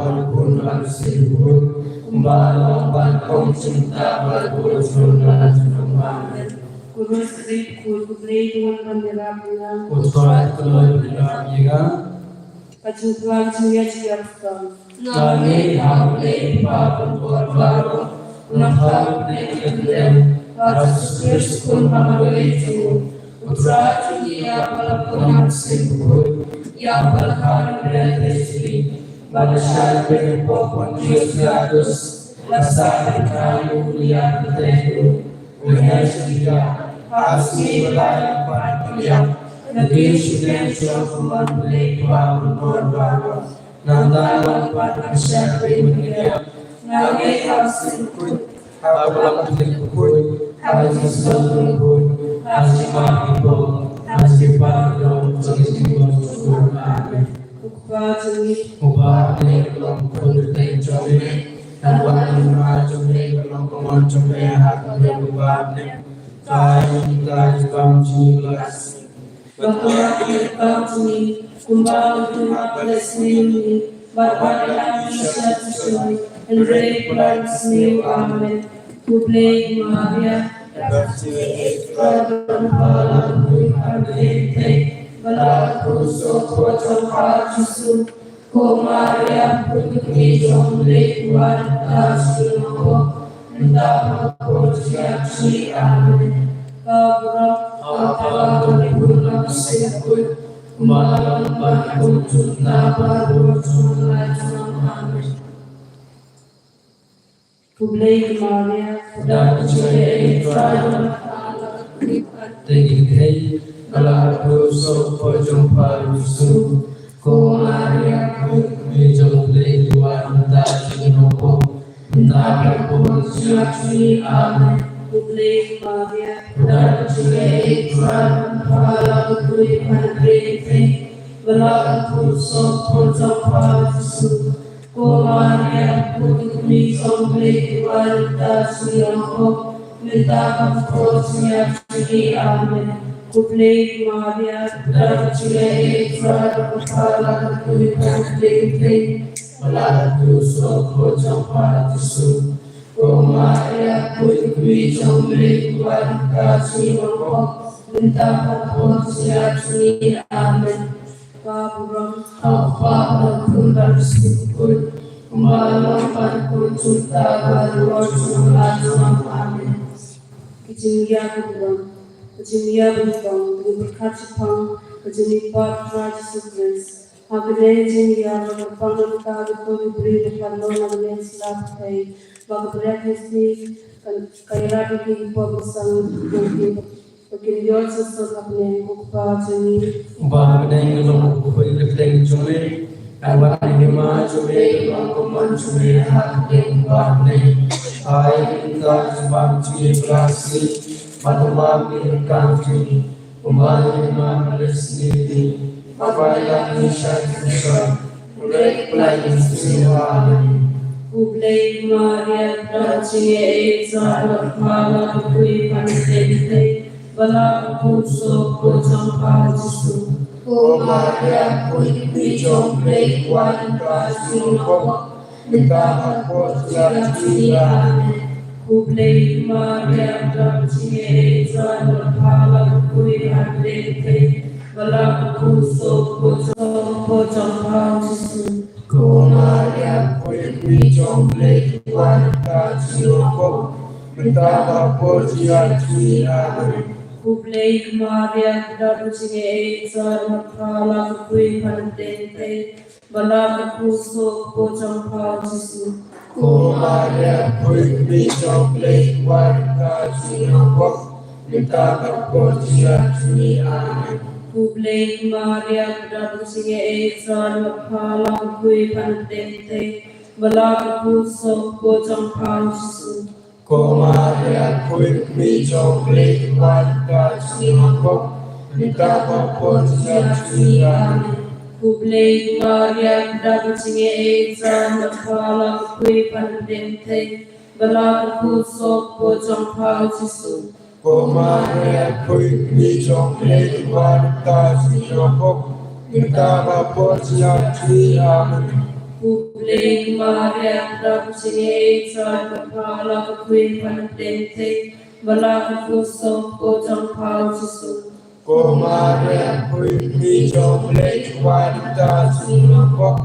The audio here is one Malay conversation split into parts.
berpun langsung Kumbalang bangkong cinta berpun langsung amin Kudus Riku Kudri Tuhan Pandirapnya Kutuat keluar berlapiga Kacungkuan Cungia Ciapkan Nani hamle papan baru Nahal nekendem Rasus Kristus Mahaweju Putra Cungia Palapungan Simpul Ya Palhan Beresri Balasal Berpopon Yusyatus Lasari Kayu Liat Tehu Unyasya Asmi Belai Panpiliang Negeri Sudan Sofuman Belai Papan baru Nandawan pada syari media, nabi hasil pun, abalam pun, hasil selalu pun, hasil mati pun, hasil pardon, hasil bersyukur amin. Ubah ni belum pun terjadi, dan macam ni belum macam ni hak berubah ni, kaya kita kami jelas. Bapa kita kami kumbang Tuhan Palestina, Bapa yang Yesus and Ray plants new amen. Kublai Maria, Tuhan Palang Tuhan Lente, Balaku Soko Tuhan Yesus, Ko Maria Putri Jomle Tuhan Tasino, Entah Ko Siapsi amen. Apalah berguna sebut malam bangun cinta baru mulai amin. Kublai Maria Dan jadi Tuhan tinggi kalau sopo jumpa Yesus, Ko Maria Putri Jomle Tuhan Tasino, Entah Ko Siapsi amin. Kublai Maria Dan jadi Tuhan Palang Tuhan Lente, Balaku Soko Tuhan Yesus, Ko Maria Putri Jomle Tuhan Tasino, Minta Ko Siapsi amin. Kublai Maria Dan jadi Tuhan Palang Tuhan Lente, Balaku Soko Tuhan Yesus, Ko Maria Putri Jomle Tuhan Tasino, Minta Ko Siapsi amin. Baburam Apa pun bersyukur, kembali pun cinta baru langsung amin. Kejingia Buddha, Kejingia Buddha, berkat Jepang, Kejingia Yesus Kristus. Agade Jingia, Bangla Kadu, Bri, Kalona, Slav Pay, Bagabret Hesti, Kairati King Pobusang, Pagiliot Sosapne, Ukpa Jini, Bagdeng long kuil pleng jume, awan hima jume, langkuman jume, hakdeng bagdeng, ay kita jebang jume berasi, maduma mirkan jume, umbali resni. Apa yang bisa kita mulai pelajari semua ini. Kublai Maria Pracie Exarch Mala Kui Panitente Balaku Soko Jampa Jesu Ko Maria Kui Jomle Tuhan Kasino, Minta Aku Siapsi amin. Kublai Maria Pracie Exarch Mala Kui Panitente Balaku Soko Jampa Jesu Ko Maria Kui Jomle Tuhan Kasino, Minta Aku Siapsi amin. Kublai Maria Pracie Exarch Mala Kui Panitente Balaku Soko Jampa Jesu Ko Maria Kui Jomle Tuhan Kasino, Minta Aku Siapsi amin. Kublai Maria Pracie Exarch Mala Kui Panitente Balaku Soko Jampa Jesu Ko Maria Kui Jomle Tuhan Kasino, Minta Aku Siapsi amin. Kublai Maria Pracie Exarch Mala Kui Panitente Balaku Soko Jampa Jesu Ko Maria Kui Jomle Tuhan Kasino, Minta Aku Siapsi amin. Publik Maria Prabhuji Sarvapala Kui Panatente Vala Kuso Kojang Pao Jisu Cô Maria Quy Mi Trong Lê Wanita Singapore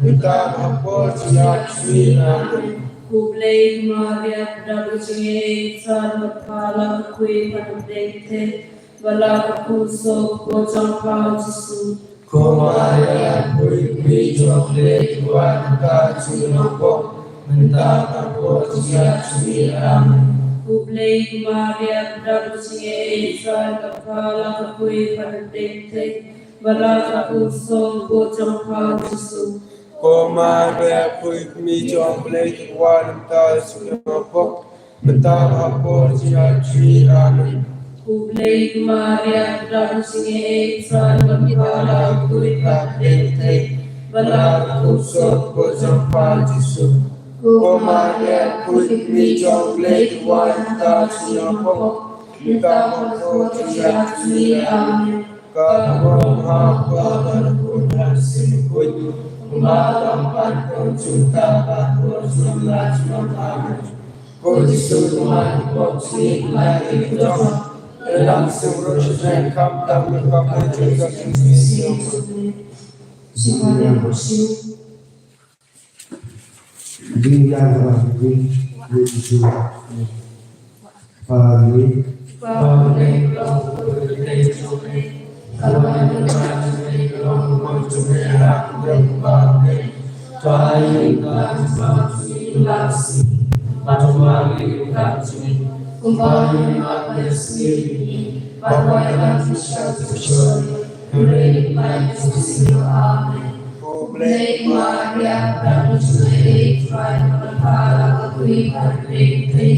Kita Bhapo Siat Sri Amen. Publik Maria Prabhuji Sarvapala Kui Panatente Vala Kuso Kojang Pao Jisu Cô Maria Quy Mi Trong Lê Wanita Singapore Kita Bhapo Siat Sri Amen. Publik Maria Prabhuji Sarvapala Kui Panatente Vala Kuso Kojang Pao Jisu Cô Maria Quy Mi Trong Lê Wanita Singapore Kita Bhapo Siat Sri Amen. Publik Maria Prabhuji Sarvapala Kui Panatente Vala Kuso Kojang Pao Jisu Cô Maria Quy Mi Trong Lê Wanita Singapore Kita Bhapo Siat Sri Amen. Các vong học và bản của ta xin quên ba lòng bạn của chúng ta và của chúng là chúng ta. Cô Giêsu Tuhan của xin lại tình cho để làm sự rốt ràng khắp tâm lực và các chúng ta xin Dia lagi Yesus pagi Kalau yang berani kalau mencuri yang bangkit, cahaya inspirasi, matahari kasih, kembali ada sendiri, bahwa yang bisa terjadi, beri kasih Amen. Publik Maria Prabhuji Sarvapala Kui Panatente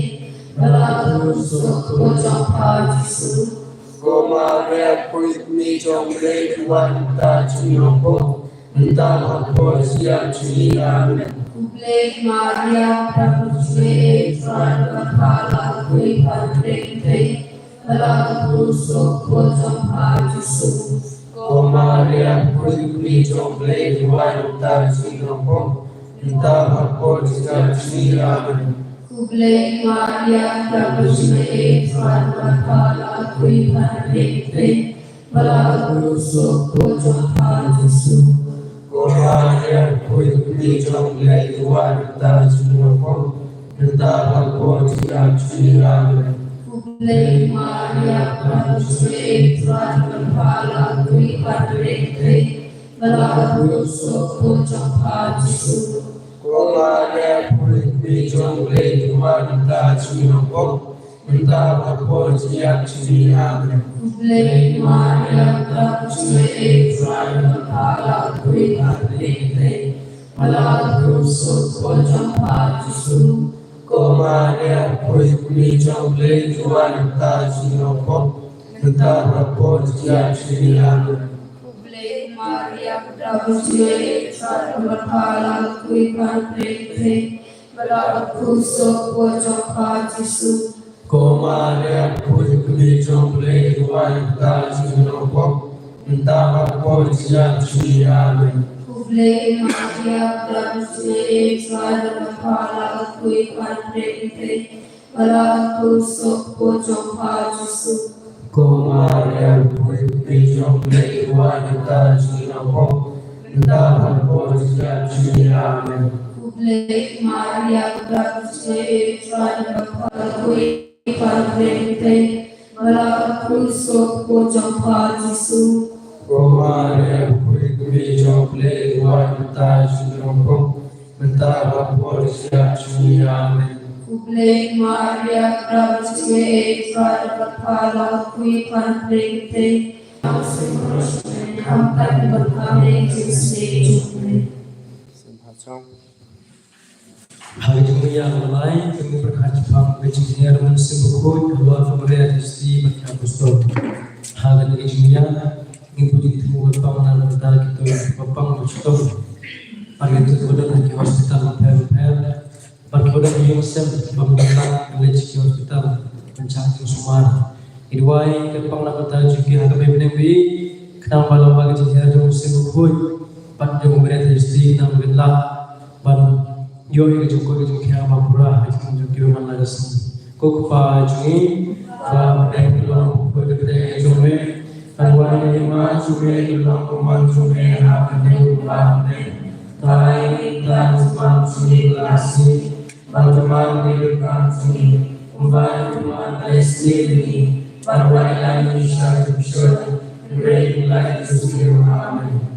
Vala Kuso Kojang Pao Jisu Cô Maria Quy Mi Trong Lê Wanita Singapore Kita Bhapo Siat Sri Amen. Publik Maria Prabhuji Sarvapala Kui Panatente Vala Kuso Kojang Pao Jisu Cô Maria Quy Mi Trong Lê Wanita Singapore Kita Bhapo Siat Sri Amen. Publik Maria Prabhuji Sarvapala Kui Panatente Vala Kuso Kojang Pao Jisu Cô Maria Quy Mi Trong Lê Wanita Singapore Kita Bhapo Siat Sri Amen. Publik Maria Prabhuji Sarvapala Kui Panatente Vala Kuso Kojang Pao Jisu Cô Maria Quy Mi Trong Lê Wanita Singapore Kita Bhapo Siat Sri Amen. Publik Maria Prabhuji Sarvapala Kui Panatente Vala Kuso Kojang Pao Jisu Cô Maria Quy Mi Trong Lê Wanita Singapore Kita Bhapo Siat Sri Amen. Publik Maria Prabhuji Sarvapala Kui Panatente Vala Kuso Kojang Pao Jisu Cô Maria Quy Mi Trong Lê Wanita Singapore Kita Bhapo Siat Sri Amen. Publik Maria Prabhuji Sarvapala Kui Panatente Vala Kuso Kojang Pao Jisu Cô Maria Quy Mi Trong Lê Wanita Singapore Kita Bhapo Siat Sri Amen. Publik Maria Prabhuji Sarvapala Kui Panatente Vala Kuso Kojang Pao Jisu Cô Maria Quy Mi Trong Lê Wanita Singapore Kita Bhapo Siat Sri Amen. Publik Maria Prabhuji Sarvapala Kui Panatente Hampat berkami Yesus. Hari Jumat yang lain kami berkata berjumpa dengan sebukut dua pemerintah di Bapak Apostol. Hari Jumat ini puji temu berpangan berda kita Bapak Apostol. Hari itu kemudian di hospital Pel berkodan yang sem bangunan oleh di hospital mencari sumar. Idwai kepang berda juga kami menemui kenal malam bagi jenazah sebukut pada pemerintah di nama Allah. yo yang joko yang kia mapura yang joko kiruman lagasem kokpa jungi ba dai long ko de jome tanwan ni ma jume long ko man jume ha ne ba ne tai kan sman suni lasi bantuan di kan suni bantuan estili bantuan ini satu satu great light to see amen.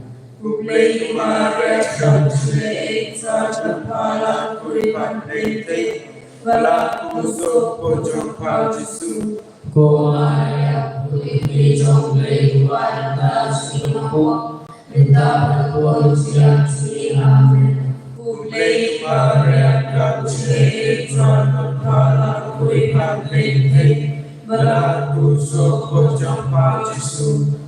Kuplay Maria Shamshe Sata Pala Kuripan Pete Bala Kuso Pojong Pajisu Ko Maria Putri Jomble Wanda Singapore Minta berkuat siap sini amin. Kuplay Maria Shamshe Sata Pala Kuripan Pete Bala Kuso Pojong Pajisu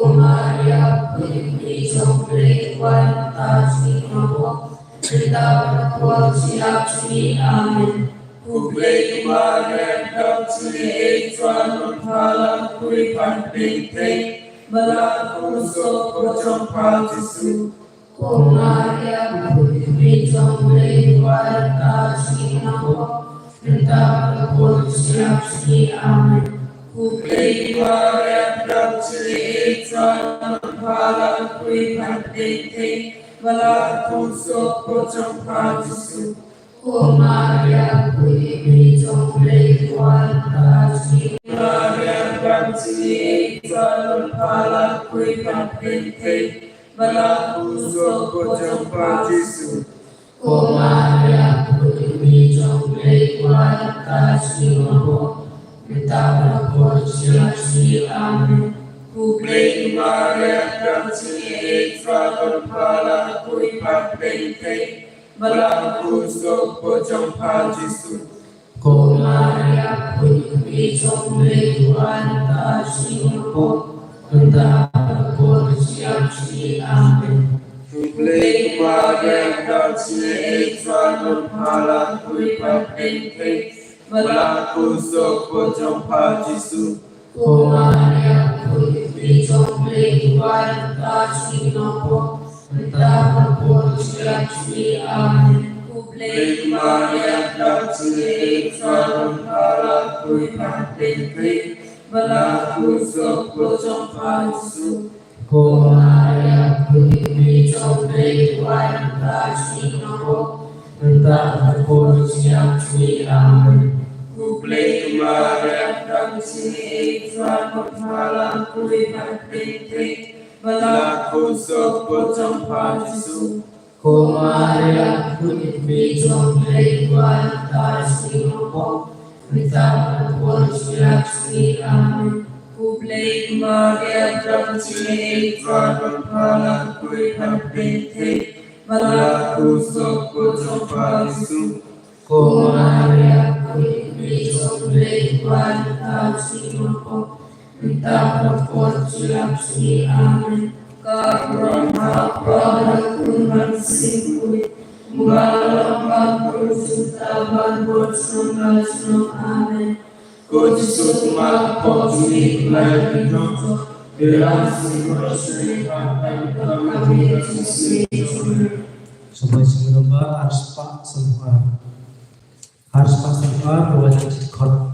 Maria Putri Jomble Wanda Singapore Minta berkuat siap sini amin. Kuplay Maria Shamshe Sata Pala Kuripan Pete Bala Kuso Pojong Pajisu Maria Putri Jomble Wanda Singapore Minta berkuat siap sini amin. Kuplay Maria Shamshe Sata Pala Kuripan Pete Bala Kuso Pojong Pajisu Maria Putri Jomble Wanda Singapore Shamsi Sata Pala Kuripan Pete Bala Kuso Pojong Pajisu Maria Putri Jomble Wanda Singapore Minta berkuat siap sini amin. Kuplay Maria Shamsi Sata Pala Kuripan Pete Bala Kuso Pojong Pajisu Maria Putri Jomble Wanda Singapore Minta berkuat siap sini amin. Kuplay Maria Shamsi Sata Pala Kuripan Pete Bala Kuso Pojong Pajisu Maria Putri Jomble Wanda Singapore Minta berkuat siap sini amin. Kuplay Maria Shamsi Sata Pala Kuripan Pete Bala Kuso Pojong Pajisu Maria Putri Jomble Wanda Singapore Minta berkuat siap sini amin. Kuplay Maria Shamsi Sata Pala Kuripan Pete Bala Kuso Pojong Pajisu Maria Putri Jomble Wanda Singapore Minta berkuat siap sini amin. Kuplay Maria Shamsi Sata Pala Kuripan Pete Bala Kuso Pojong Pajisu Maria Putri Jomble Wanda Singapore Minta berkuat siap sini amin. Kabrahma Tuhan Singkui Mengalami bersuta berbuat senang amin. Kujisut mak pojuli kelai hidup Berasi bersih akan kami sisi Sobat Singapura harus pak semua wajib cikot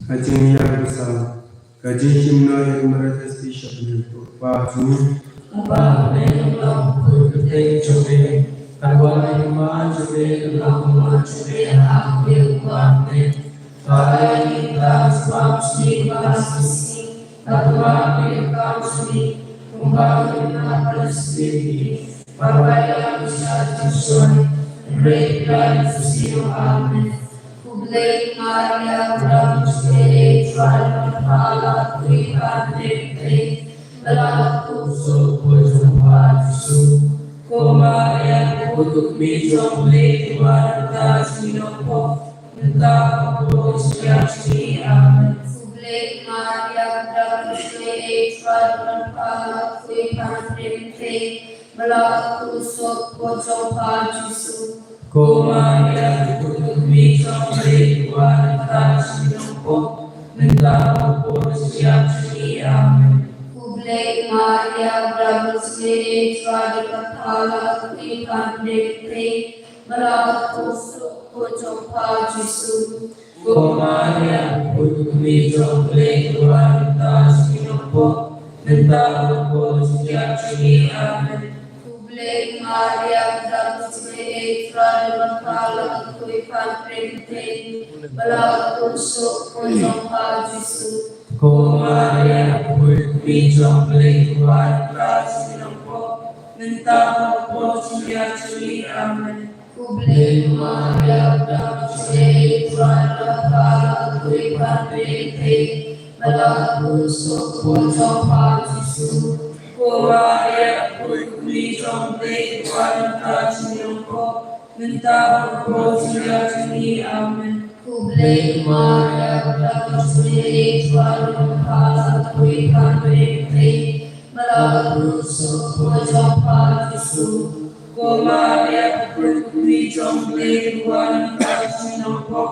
Kajing yang besar, kajing himna yang meretasi syabni Bahamu Ba ne lam ku te chobe Karwa ne ma chobe lam ma chobe ha ke ba ne Kaya ni das bab si basisi Karwa ne ka chobe Kumbang na palsi Parwaya bisa jisoni Re plan susio amen Kublai Maria Brahmsvere Swarnapala Kripandekte Balaku Sopo Jumpa Jisu Komaria Kutuk Mijom Leti Warta Sinopo Nta Popo Siachi Amen Kublai Maria Brahmsvere Swarnapala Kripandekte Balaku Sopo Jumpa Jisu Komaria Kutuk Mijom Leti Warta Sinopo Nta Popo Siachi Amen Kublai Maria Brahmsvere Swarnapala Kripandekte Balaku Sopo Jumpa Jisu Komaria Kutuk Mijom Leti Warta Sinopo Nta Popo Siachi Amen Kublai Maria Brahmsvere Swarnapala Kripandekte Balaku Sopo Jumpa Jisu Komaria Kutuk Mijom Leti Warta Sinopo Nta Popo Siachi Amen Kublai Maria Brahmsvere Swarnapala Kripandekte Balaku Sopo Jumpa Jisu Komaria Kutuk Mijom Leti Warta Sinopo Nta Popo Siachi Amen Kublai Maria Brahmsvere Swarnapala Kripandekte Balaku Sopo Jumpa Jisu Komaria Kutuk Mijom Leti Warta Sinopo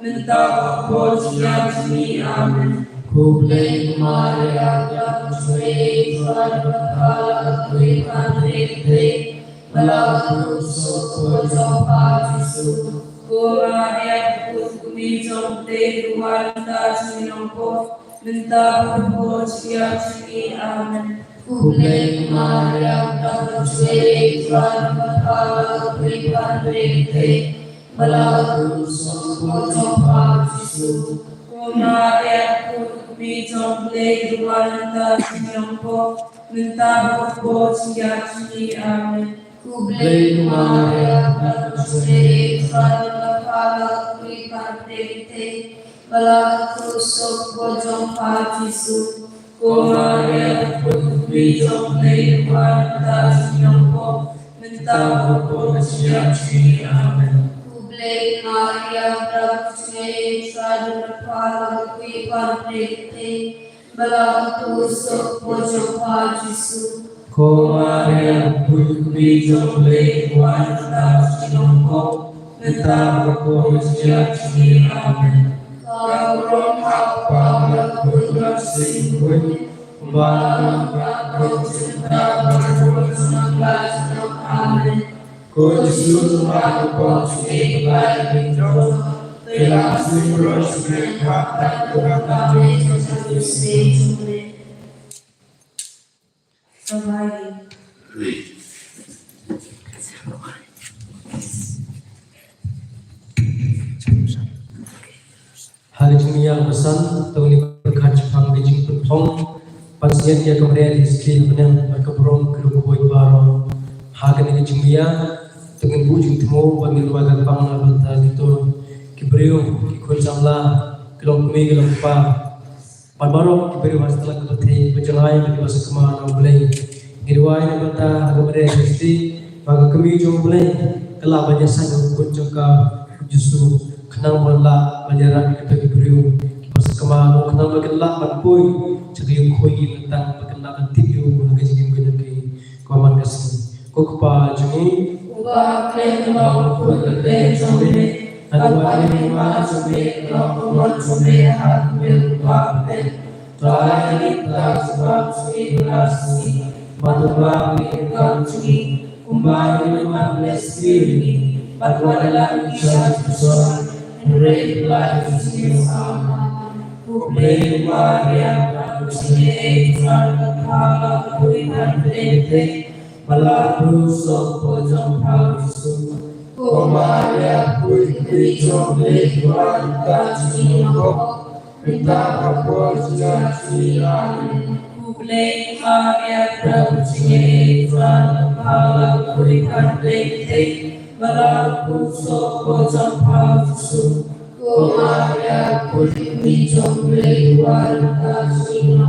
Nta Popo Siachi Amen Kublai Maria Brahmsvere Swarnapala Kripandekte Balaku Sopo Jumpa Jisu Komaria Kutuk Mijom Leti Warta Sinopo Nta Popo Siachi Amen Kublai Maria Brahmsvere Swarnapala Kripandekte Balaku Sopo Jumpa Jisu Komaria Kutuk Mijom Leti Warta Sinopo Nta Popo Siachi Amen Kublai Maria Brahmsvere Swarnapala Kripandekte Balaku Sopo Jumpa Jisu Komaria Kutuk Mijom Leti Warta Sinopo Nta Popo Siachi Amen Kublai Maria Brahmsvere Swarnapala Kripandekte Balaku Sopo Jumpa Jisu Komaria Kutuk Mijom Leti Warta Sinopo Nta Popo Siachi Amen Kauron Hapa Kutuk Singkun Balang Prakot Cinta Berbuat Senanglas Amen Kujisu Makupon Sini Baik Bintro Telah Simros Berkata Kurang Yesus Selain Hari Jumat pesan tahun ini berkat Jepang Beijing Putong pasien dia kemudian di sini benang berkebrong kerubui baru hagan ini Jumat dengan bujung temu bagi lembaga pangan banta itu kibrio kikul jamlah kelong kumi kelong pa panbarok kibrio setelah kebetulan berjalan bagi masa kemana boleh dirwai banta kemudian di sini bagi kami jom boleh kala banyak sangat kunjung ka justru kenang wala banyaran kita diberiu pas kemana kenang bagela banpui cakap koi tentang bagela antibiu lagi jadi begini kawan kasih kok pa jungi Uba kle kalau kul kle jombe, kalwa ni ma jombe, kalau kumon jombe hat mil uba kle. Try it plus one sweet lassi, matuba ni kam cumi, kumbay ni ma blessing, patwala ni shas kuson, great life is his aman. Kuplay Maria, kusiye tran kala kuihan tete. Malaku sopo jompa Yesus, Ko Maria putri jombe Tuhan kasih minta kapol sejati amin. Kuplay Maria prabuciye Tuhan kala kuihan tete. Malaku sopo jompa Yesus, Ko Maria putri jombe Tuhan kasih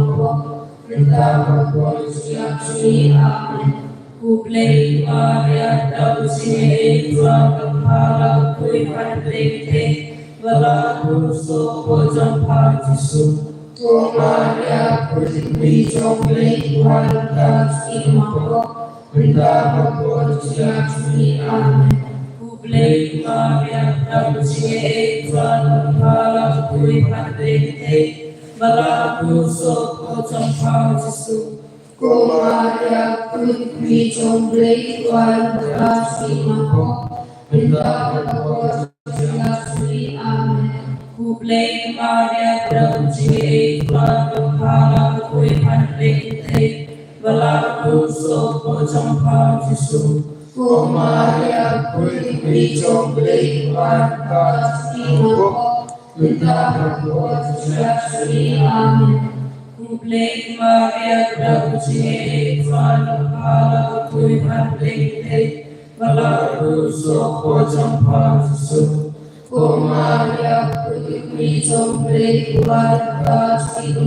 minta kapol sejati amin. Kuplay Maria prabuciye Tuhan kepala kuihan tete, balaku sopo jompa Yesus. Ko Maria putri jombe Tuhan kasih minta kapol sejati amin. Kuplay Maria prabuciye Tuhan kepala kuihan tete, balaku sopo jompa Yesus. Ko Maria putri jombe Tuhan kasih minta kapol sejati amin. Kuplay Maria prabuciye Tuhan kepala kuihan tete, balaku sopo jompa Yesus. Ko Maria putri jombe Tuhan kasih minta kapol sejati amin. Kuplay Maria prabuciye Tuhan kepala kuihan tete, balaku sopo jompa Yesus. Ko Maria putri jombe Tuhan kasih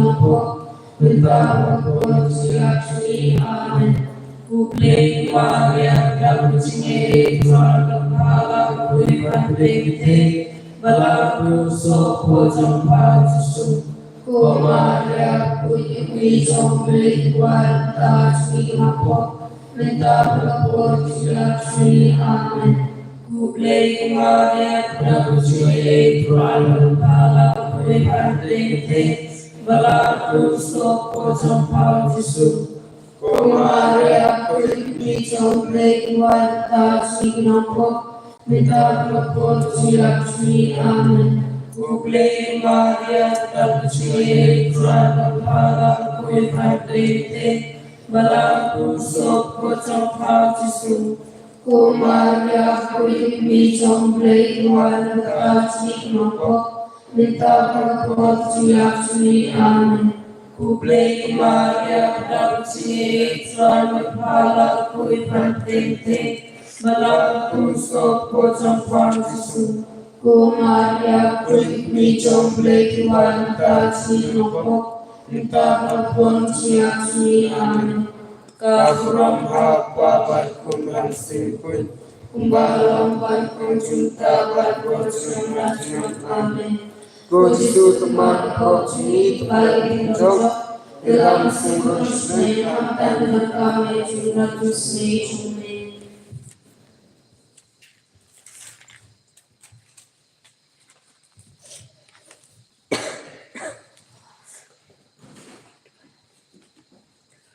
minta kapol sejati amin. Kuplay Maria prabuciye Tuhan kepala kuihan tete, balaku sopo jompa Yesus. Ko Maria putri jombe Tuhan kasih minta kapol sejati amin. Kuplay Maria prabuciye Tuhan kepala kuihan tete, balaku sopo jompa Yesus. Ko Maria putri jombe Tuhan kasih minta kapol sejati amin. Kuplay Maria prabuciye Tuhan kepala kuihan tete, balaku sopo jompa Yesus. Ko Maria putri jombe Tuhan kasih minta kapol sejati amin. Kuplay Maria prabuciye Tuhan kepala kuihan tete, balaku sopo jompa Yesus. Ko Maria putri jombe Tuhan kasih minta kapol sejati amin. Kafuram hapa batkuman simpun, kumbalam batkun cinta batkun senang amin. Ko Yesus teman kau cini baik jok, dalam simpun senang dan kami juga tusni cumi.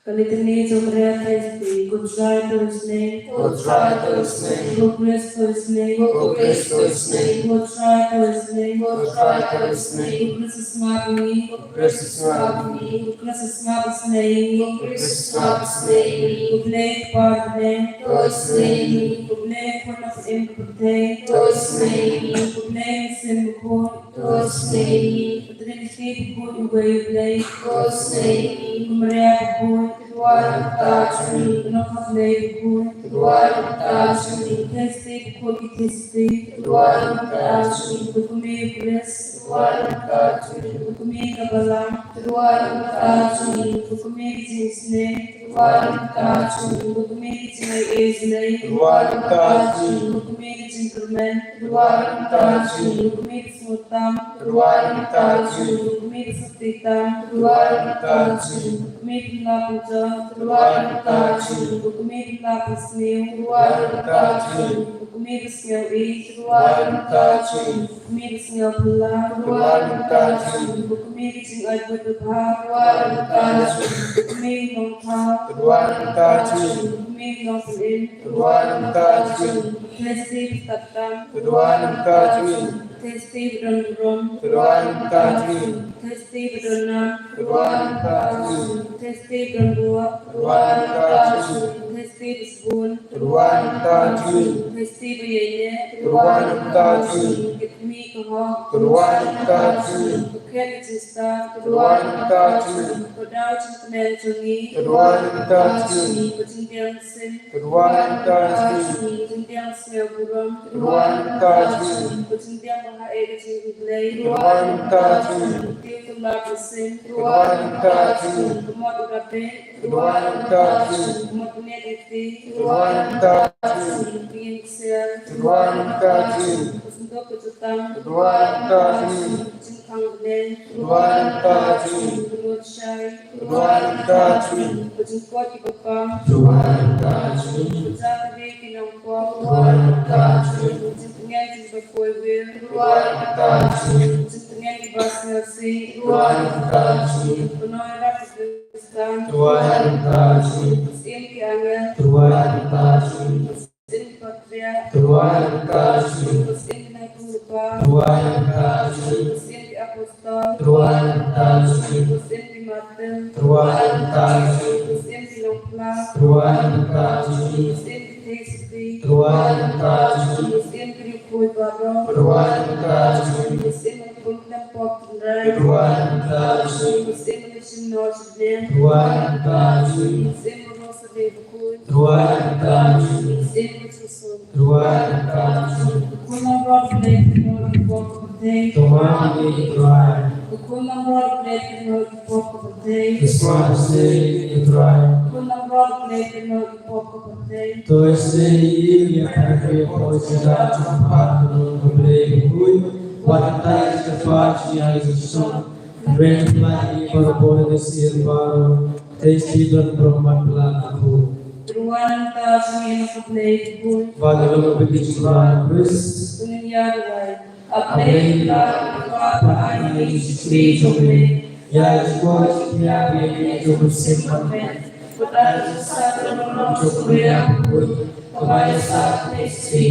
Kalitini Jomrea Christi, good try to his name, good try to his name, good bless to his name, good bless to his name, good try to his name, good try to his name, good bless his name, good bless his name, good bless his name, good bless his name, good bless pardon, to his name, good bless one of him protect, to his name, good bless him good, to his name, good bless him good way play, to his name, Maria good. Tuhan kasih, Tuhan kasih, Tuhan kasih, Tuhan kasih, Tukumi bless, Tuhan kasih, Tukumi kabalang, Tuhan kasih, Tukumi cisne, Ruarentachu, Bukmiti Isnei, Ruarentachu, Bukmiti Intermen, Ruarentachu, Bukmiti Smutam, Ruarentachu, Bukmiti Sutitam, Ruarentachu, Bukmiti Lapuja, Ruarentachu, Bukmiti Lapusni, Ruarentachu, Bukmiti Snail Eat, Ruarentachu, Bukmiti Snail Pula, Ruarentachu, Bukmiti Adbutha, Ruarentachu, Bukmiti Nongta, Ruarentachu, Bukmiti Nongsin, Ruarentachu, Testi Tatam, Ruarentachu, Testi Brandrum, Ruarentachu, Testi Brandam, Ruarentachu, Testi Brandua, Ruarentachu, Testi Spoon, Ruarentachu, Testi Biene, Ruarentachu, Gitmi Kaho, Ruarentachu, Kukhelitista, Ruarentachu, Kodau Chintmel Chungi, Ruarentachu, Kuchintiang Sim, Ruarentachu, Kuchintiang Smel Buram, Ruarentachu, Kuchintiang Maha Ega Chinglay, Ruarentachu, Kuchintiang Sim, Ruarentachu, Kumot Urape, Ruarentachu, Kumot Nediti, Ruarentachu, Pingsel, Ruarentachu, Kusuntok Kucutang, Ruarentachu, Kuchinkang Glen, Ruarentachu, Kumot Shai, Ruarentachu, Kuchinkot Ipapang, Ruarentachu, Kuchakari Kinangpong, Ruarentachu, Kuchintingan Jimbapoy Will, Ruarentachu, Kuchintingan Ibasnasi, Ruarentachu, Penoy Rakistan, Ruarentachu, Kusin Kiangel, Ruarentachu, Kusin Patria, Ruarentachu, Kusin Nakupa, Ruarentachu, Kusin Di Apostol, Ruarentachu, Kusin Di Matel, Ruarentachu, Kusin Di Longpla, Ruarentachu, Kusin Di Tasty, Ruarentachu, Kusin Di Ripoy Baro, Ruarentachu, Kusin Nagpuntan Pop Ray, Ruarentachu, Kusin Nagsin Norsden, Ruarentachu, Kusin Rosa de Bukun, Ruarentachu, Kusin Nagsusun. Ruarentachu, Kunang Rock Plate Technology Pop Day, Tomami Trai, Kunang Rock Plate Technology Pop Day, Iswasi Trai, Kunang Rock Plate Technology Pop Day, Toise Ilya Harvey Poisera Chupa Kumble Hui, Watai Stefati Aizison, Red Plati Barbola Silvaro, Tasty Don Brahma Platu, Ruananta Singin of Plate Bull, Vadalo Bidisran Chris, Sunyadway, a plate that Papa I need street of me, Yas was Yabi to Simon, but I just sat on the Korea, Kabaya Sat Tasty,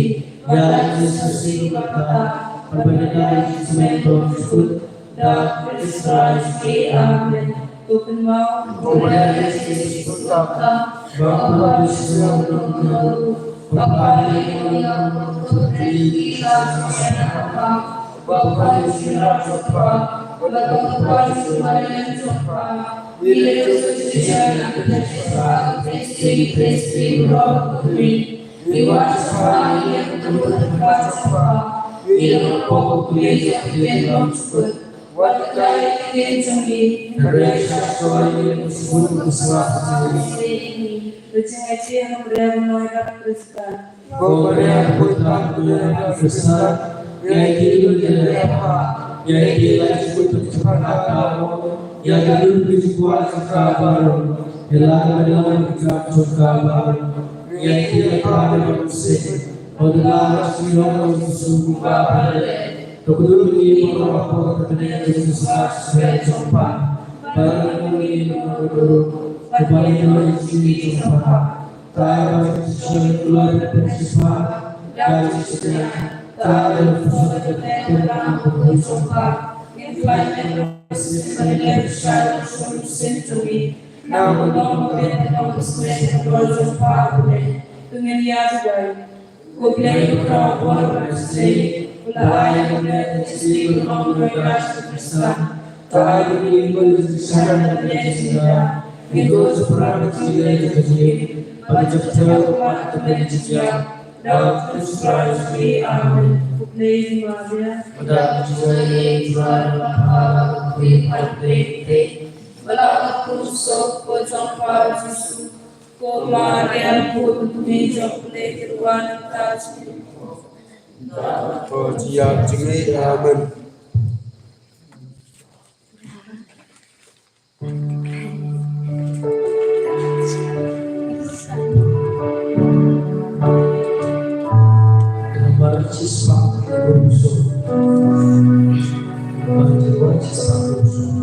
Yas Singapata, Kabaya Mental Food, Dark Christ, Amen. Open mouth, open eyes, Bapa Vishnu, Bapa Lila, Lila, Bapa Vishnu, Bapa Vishnu, we want to find the what life is to me, Gracious Lord, Good Swati, Berjanji yang menolak Kristen. Korea Putra Krishna, Yaitu Apa, Yaitu Disebut Kepala, Yaitu Disebut Kabar, Elakan Kabar, Yaitu Pada Musik, Adalah Siapa Suku Kabar. Kebetulan ini beberapa kepentingan besar saya jumpa. Baru ini kembali lagi jumpa. Tahu sesuatu keluar dari siswa dan sesuatu tahu sesuatu tentang jumpa. Employment sebenarnya besar solusi. Namun dengan sesuatu berjumpa dengan yang baik. Kublai kerawan bersih. Ulaya kemudian istri bernomor kasih Kristen. Tahu ini bersama dengan dia. Itu seperti tidak kecil. Pada jatuh umat kemudian dia. Dalam Kristus Amin. Kublai Maria. Pada jatuh Tuhan Allah kuipat bete. Walau aku sok pojok pada Yesus. Maria putri jokle kirwan tasmi. Jiak jemi amen. Gambar cispa berusul. Gambar jiwa cispa berusul.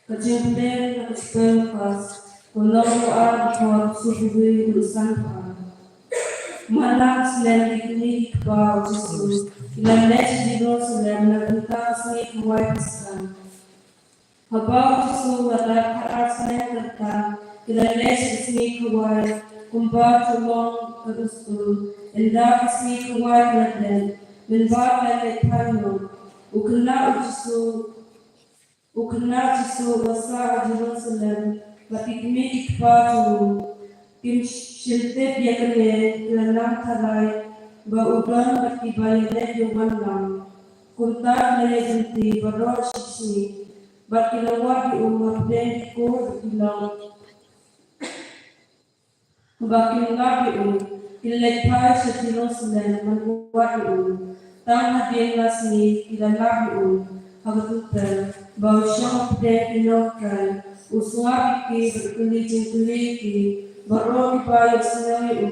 Kejadian ke-11 Kulau Ar Subuhi Nusantara Malam selain dikini kebau Yesus Ilanes dido selain nabuta seni kuai kesan Habau Yesus wadah kaar selain kerta Ilanes seni kuai Kumbar tulong kerustu Endah seni kuai kerden Menbar lele panyo Ukena Yesus wasa Jerusalem Batikmi ikpatu Kim shiltep yakane Kilanam thalai Ba udan batibay yuman lam Kunta nare jinti Baror shisi Bakilawa di umar den ko bilang Bakilawa di Kilepai sa Jerusalem Manwa di Tang hadin lasni Kilalabi Hagatutan Bau syang den inokran Uswabiki berkulit-kulit Baroki payah senai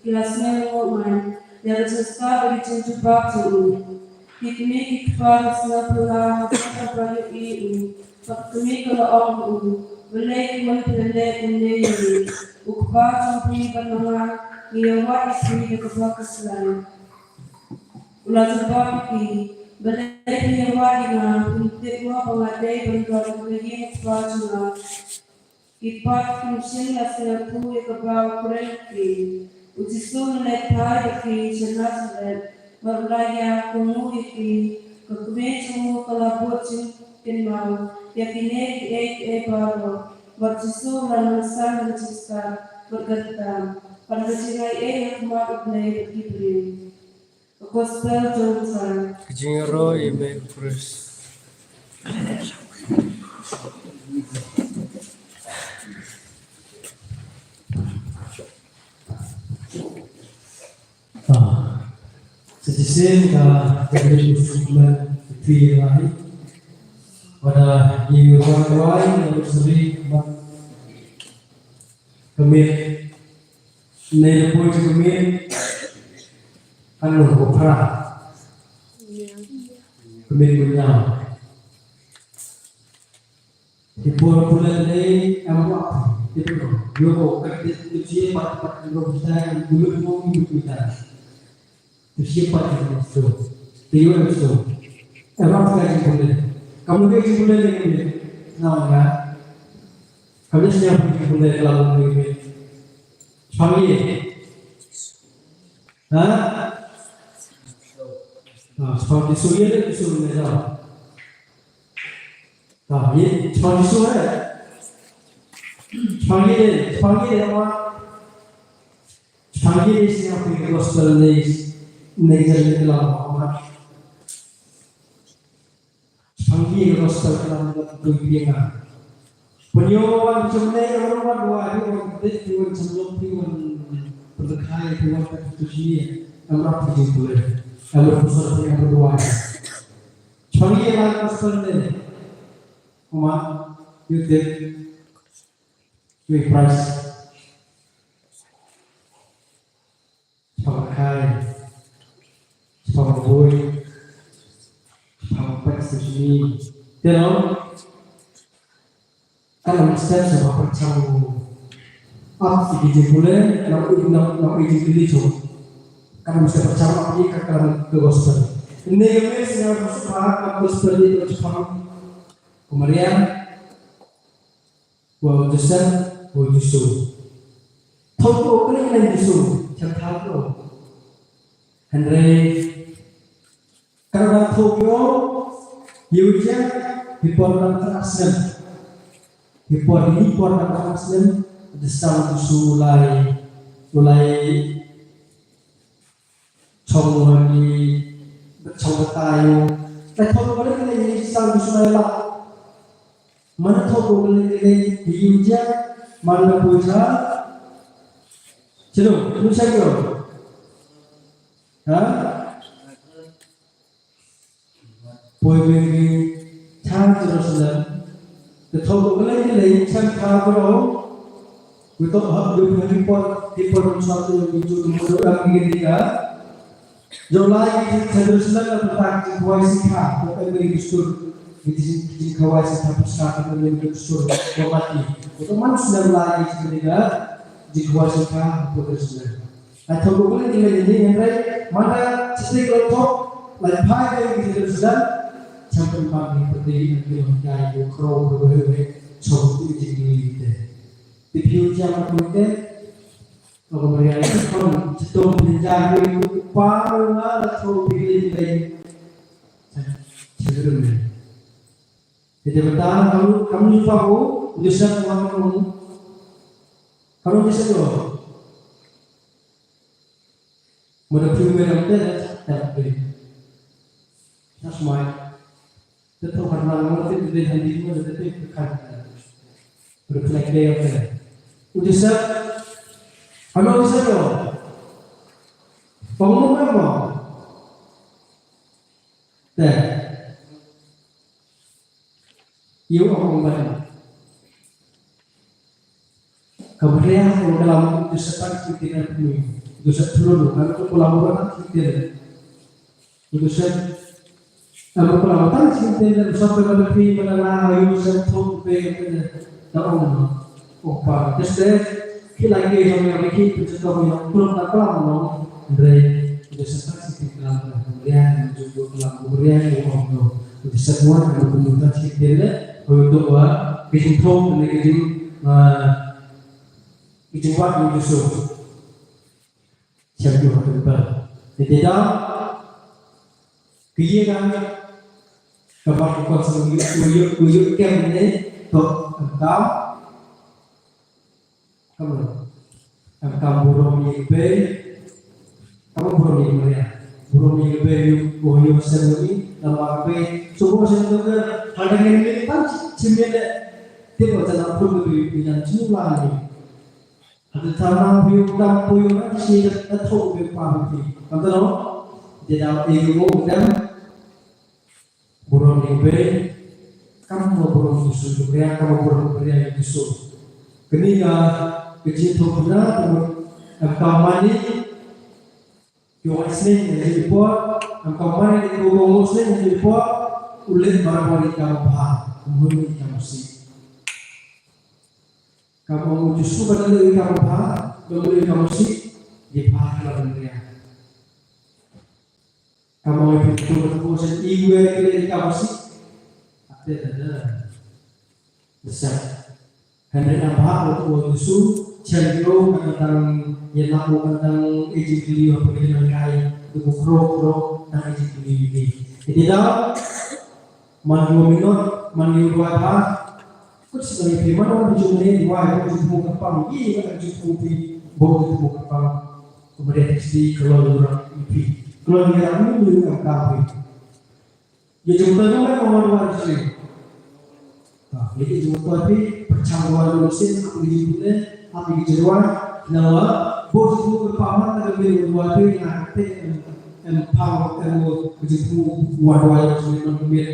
kilas senai oman dari sesta dari cintu bakso Kikini kikparas na pula sa bayo iu. Pagkumi kalaong u. Walay kuwan pinalay unay ukpa sampi mga iyawa ismi na kabakaslan. Ula sa bapiki. Balay iyawa nga puntik mo pangaday bantawag naging ukpa nga. Ipat kumsin na sila po ikabaw kurengki. Ujisun na tayo ki sa Nazaret. Maglaya kumu iki kekumeh semua kalabut kinmau yakine baro berjisu dan mesan bercista bergetam pada sirai yang play berkibri gospel Johnson Jingro ime Chris. Sejauh ka terjadi sebulan itu lagi pada orang yang sering kemit nelpon kemit anu opera kemit punya di bulan ini apa itu yo kerja uji pada kita dulu kita siapa yang itu? Dia itu. Apa yang boleh? Kamu yang boleh ni? Namanya. Kamu siapa yang boleh kalau ni? Suami. Suami suami itu suami apa? Ini suami suami. Suami apa? Suami siapa yang gospel ni? Negeri dalam orang, sanggih rasa dalam dunia. Penyuapan sebenarnya orang dua orang itu sebelum tuan berdekai tuan konstitusi amrak dijulur, amrak pusat yang berdua. Sanggih dalam sebenarnya, umat yudet, price, pakai. Boy, sampai sini, dan kalau kita sama percaya, apa sih boleh, nak ijin beli tu, kalau kita percaya apa ini kekal ke gospel. Ini yang saya maksudkan gospel itu cuma kemudian, buat dosen, buat justru, tahu apa yang justru, jangan tahu, Henry. Karena Tokyo, Yuja, hiporan Aslam, hiporan Aslam, desam sulai congwani, congwatayo. Tapi kalau kita ini desam sulai lah, mana Tokyo ini Yuja, mana Puja, cero, itu saya Poin thang Jerusalem, tetapi kalau ini thang kalau kita harus report suatu itu menurut kita, Julai Jerusalem tentang kuasa kita beri besar, di kuasa kita besar beri besar mati. Itu manusia lagi sebenarnya di kuasa kita besar. Atau kalau ini mana setiap kelompok lembaga di Jerusalem sampai pagi peti yang kayu krow berbagai soal itu jadi di piutang itu kalau mereka itu pun sedang menjadi para atau pilih lain sebelumnya. Jadi bertahan kamu lupa aku bisa kamu bisa loh. Mudah primer tapi semua tetap karena mengerti di dalam dirimu tetapi bukan berpelai apa? Udah sah, kalau bisa loh, bangun apa? Dah, you apa membantu? Kemudian kalau dalam disebut kita ini, disebut dulu, kalau kolaborasi kita, disebut Kalau perawatan cinta sampai pada pi pada ayu sentuh pe tahu opa terus kila ke yang lagi pencetak yang belum tak pelan dari desatan sih dalam kemudian juga dalam kemudian yang itu semua kalau kemudian cinta untuk pintu menjadi itu buat itu siapa yang terlibat tidak kaya kapag ko sa uyuk kem ni to engkau burung ibe kamu burung ibe ya burung ibe uyuk sendiri nama ibe semua sendiri ada yang ini kan cimele tiba dalam pun ibe yang jumlah ni ada tanah uyuk dan uyuk nanti sih tahu ibe paham ni betul di dalam ibu dan burung ibe kamu burung susu juga kamu burung pria yang susu ketika kecil benar engkau mani yang asli yang dibuat engkau mani di kubung muslim yang dibuat oleh barang-barang kamu paham kemudian kamu sih kamu justru berdiri kamu paham kemudian kamu sih dipaham pria kamu itu betul-betul ibu yang dari kamu sih ada besar hendak apa untuk usu cenderung tentang yang lakukan tentang izin beliau pengiriman kain untuk pro dan izin beliau ini tidak minut dua apa kau sebagai firman orang berjumlah dua itu jumlah kapal ini kan jumlah jumlah kapal kemudian istri keluar itu kalau dia ini belum kawin, ya jumpa itu kan orang istri. Nah, jadi jumpa tapi percampuran dosen aku dijumpa, aku dijeruan, nawa bos itu berpaman tapi berdua itu yang hati empower kamu berjumpa wadai sudah mengambil,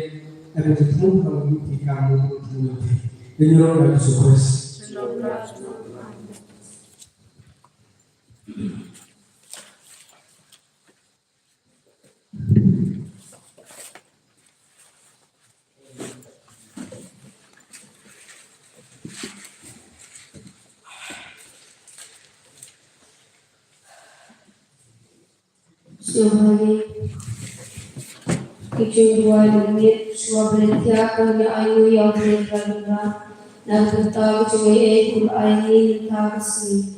berjumpa kamu di kamu berjumpa. Ini orang yang sukses. Siang hari kicing dua menit semua berhentikan yang ayu yang berhentikan dan tentang cuma ekor aini tak sih